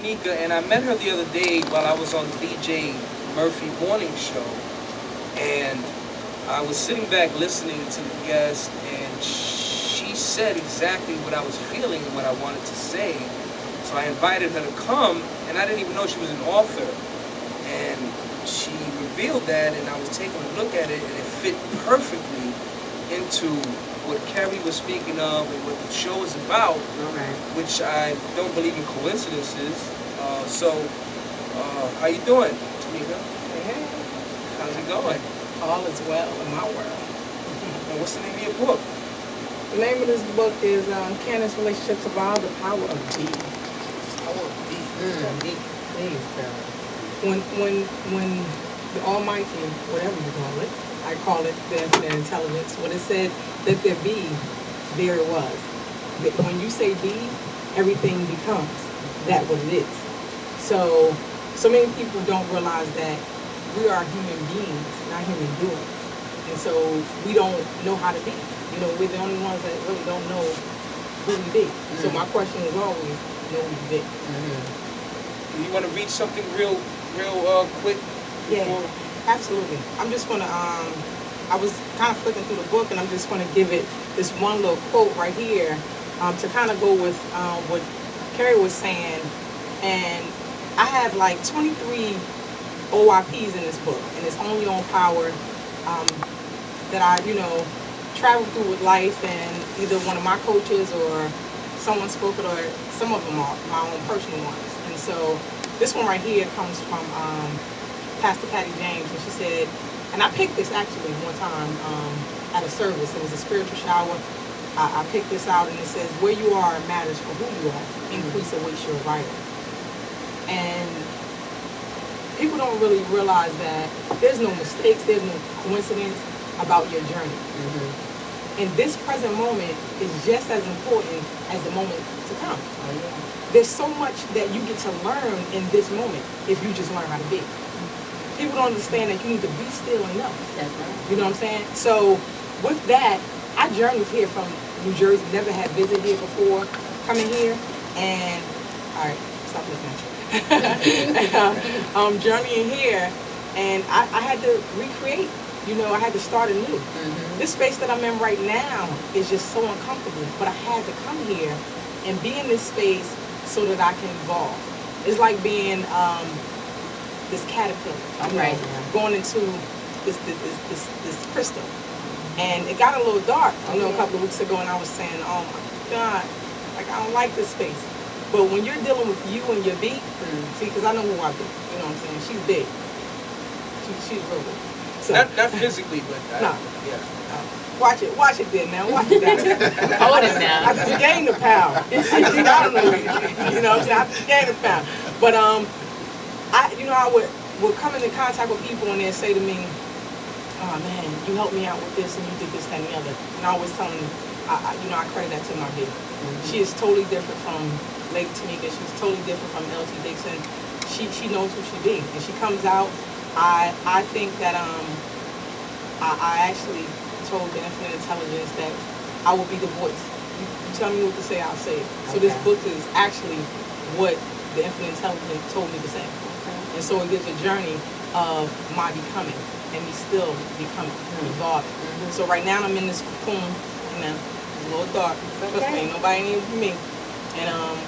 Nika, and I met her the other day while I was on DJ Murphy Morning Show, and I was sitting back listening to the guest, and she said exactly what I was feeling and what I wanted to say. So I invited her to come, and I didn't even know she was an author. And she revealed that, and I was taking a look at it, and it fit perfectly into what Kerri was speaking of and what the show is about, which I don't believe in coincidences. How you doing, Tamika? Hey, How's it going? all is well in my world. And what's the name of your book? The name of this book is Can This Relationship Survive? The Power of Be. Power of B. Neat. Please, girl. When the Almighty, whatever you call it, I call it the infinite intelligence, when it said that there be, there it was. When you say be, everything becomes that what it is. So, so many people don't realize that we are human beings, not human doings. And so we don't know how to be. You know, we're the only ones that really don't know who we be. So my question is always, know who you be. You want to read something real quick? Yeah, absolutely. I'm just gonna I was kind of flicking through the book, and I'm just gonna give it this one little quote right here to kind of go with what Kerri was saying. And I have like 23 OIPs in this book, and it's only on power that I, travel through with life, and either one of my coaches or someone spoke it, or some of them are my own personal ones. And so this one right here comes from Pastor Patty James, and she said, and I picked this actually one time at a service. It was a spiritual shower. I picked this out, and it says, "Where you are matters for who you are. Increase awaits your rider." And people don't really realize that there's no mistakes, there's no coincidence about your journey. And this present moment is just as important as the moment to come. There's so much that you get to learn in this moment if you just learn how to be. People don't understand that you need to be still and know. That's right. You know what I'm saying? So with that, I journeyed here from New Jersey, never had visited here before, coming here, and all right, stop looking at you. Journeying here, and I had to recreate. You know, I had to start anew. This space that I'm in right now is just so uncomfortable, but I had to come here and be in this space so that I can evolve. It's like being this caterpillar, going into this crystal. And it got a little dark, a couple of weeks ago, and I was saying, oh my God, like I don't like this space. But when you're dealing with you and your beat, see, because I know who I be, you know what I'm saying? She's big. She's real big. So, not physically, but no. Yeah. Watch it then now. Watch it now. Hold it now. I just gained a pound. I don't know. You know what I'm saying? I just gained a pound. But I would come into contact with people and they'd say to me, "Oh man, you helped me out with this and you did this, that, and the other." And I always tell them, I credit that to my baby. She is totally different from Lady Tamika. She's totally different from LT Dixon. She knows who she be, and she comes out. I think that I actually told the infinite intelligence that I will be the voice. You tell me what to say, I'll say it. So this book is actually what the infinite intelligence told me to say. And so it gives a journey of my becoming and me still becoming, evolving. So right now I'm in this cocoon, it's a little dark. Trust me, ain't nobody needs me. And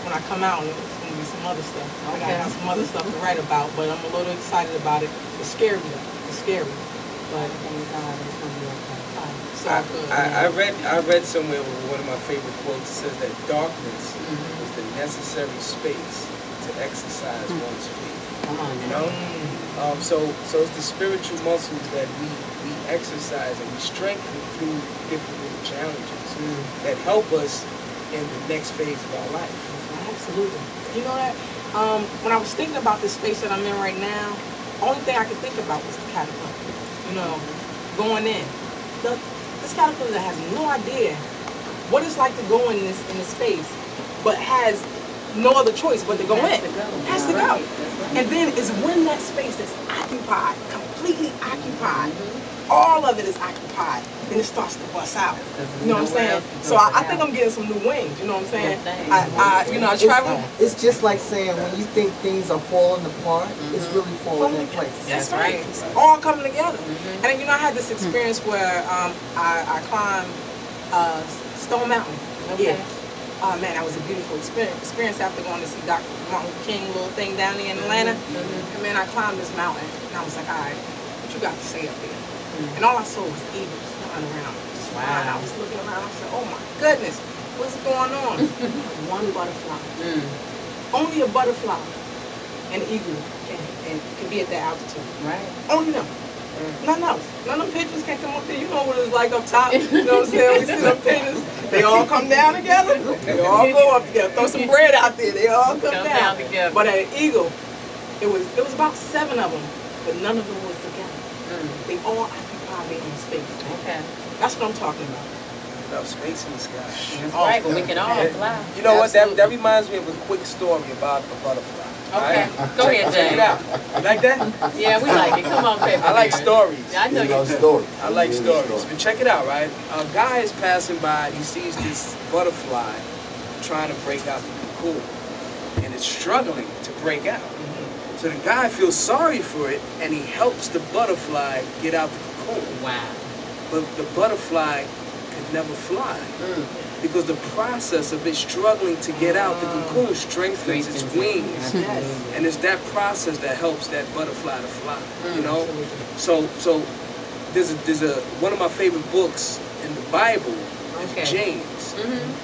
when I come out, it's gonna be some other stuff. I got some other stuff to write about, but I'm a little excited about it. It's scary though. It's scary. But thank God it's gonna be okay. So I read somewhere where one of my favorite quotes says that darkness is the necessary space to exercise one's faith. Come on, you know. So it's the spiritual muscles that we exercise and we strengthen through different little challenges that help us in the next phase of our life. Absolutely. You know that when I was thinking about this space that I'm in right now, the only thing I could think about was the caterpillar. You know, going in. This caterpillar that has no idea what it's like to go in this space, but has no other choice but to go in. Has to go. And then it's when that space is occupied, completely occupied, all of it is occupied, and it starts to bust out. Because You know what I'm nowhere saying? else to So go but I think out. I'm getting some new wings. You know what I'm saying? Good thing. I travel. It's just like saying when you think things are falling apart, it's really falling in place. That's That's right. right. It's all coming together. Mhm. And then, I had this experience where I climbed uh, Stone Mountain. Okay. Yeah. Oh man, that was a beautiful experience after going to see Dr. Martin Luther King little thing down there in Atlanta. Mhm. And man, I climbed this mountain and I was like, all right, what you got to say up there? Mhm. And all I saw was eagles flying around. Just flying. I Wow. was looking around. I said, oh my goodness, what's going on? One butterfly. Mm. Only a butterfly and an eagle can be at that altitude. Right. Only them. None else. None of them pigeons can come up there. You know what it's like up top. You know what I'm saying? We see them pigeons. They all come down together. They all go up together. Throw some bread out there. They all come down together. But at an eagle, it was about 7 of them, but none of them was together. They all occupied their own space. Okay. That's what I'm talking about. Enough space in the sky. That's right, but we can all fly. You know what? That Absolutely. reminds me of a quick story about a butterfly. Okay. Right? Go ahead, Check Jay. it out. You like that? Yeah, we like it. Come on, paper. I like Bears. stories. Yeah, I know You you love do. stories. I like You stories. love But check it out, right? A guy is passing by and he sees this butterfly trying to break out the cocoon. And it's struggling to break out. So the guy feels sorry for it and he helps the butterfly get out the cocoon. Wow. But the butterfly could never fly. Because the process of it struggling to get out the cocoon strengthens its wings. Absolutely. And it's that process that helps that butterfly to fly. You know? So there's a one of my favorite books in the Bible is Okay. James,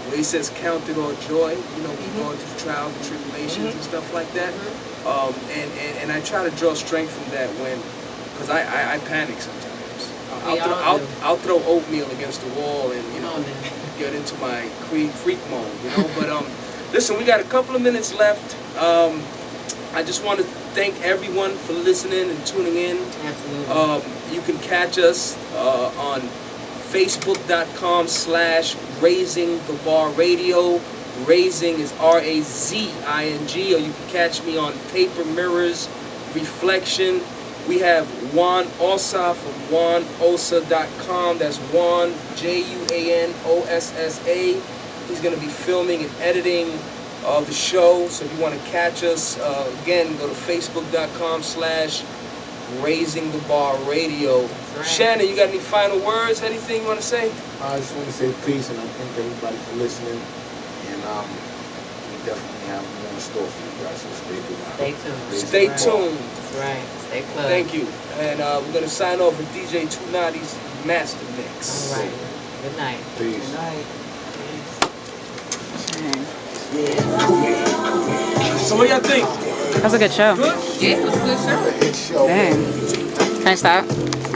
where he says, "Count it all joy." You know, we go through trials and tribulations and stuff like that. And I try to draw strength from that because I panic sometimes. We all do. I'll throw oatmeal against the wall and Come on then. get into my freak mode. But listen, we got a couple of minutes left. I just want to thank everyone for listening and tuning in. Absolutely. You can catch us on Facebook.com/Razing the Bar Radio. Razing is RAZING, or you can catch me on Paper Mirrors Reflection. We have Juan Ossa from JuanOssa.com. That's Juan, JuanOssa. He's going to be filming and editing the show. So if you want to catch us, again, go to Facebook.com/Razing the Bar Radio. Right. Shannon, you got any final words? Anything you want to say? I just want to say peace and I thank everybody for listening. And we definitely have more in store for you guys. So stay tuned. Stay tuned. Stay tuned. That's right. Stay plugged. Thank you. And we're going to sign off with DJ Tunati's Master Mix. All right. Good night. Peace. Good night. So what y'all think? That was a good show. Good? Yeah, it was a good show. Another hit show. Dang. Can I stop?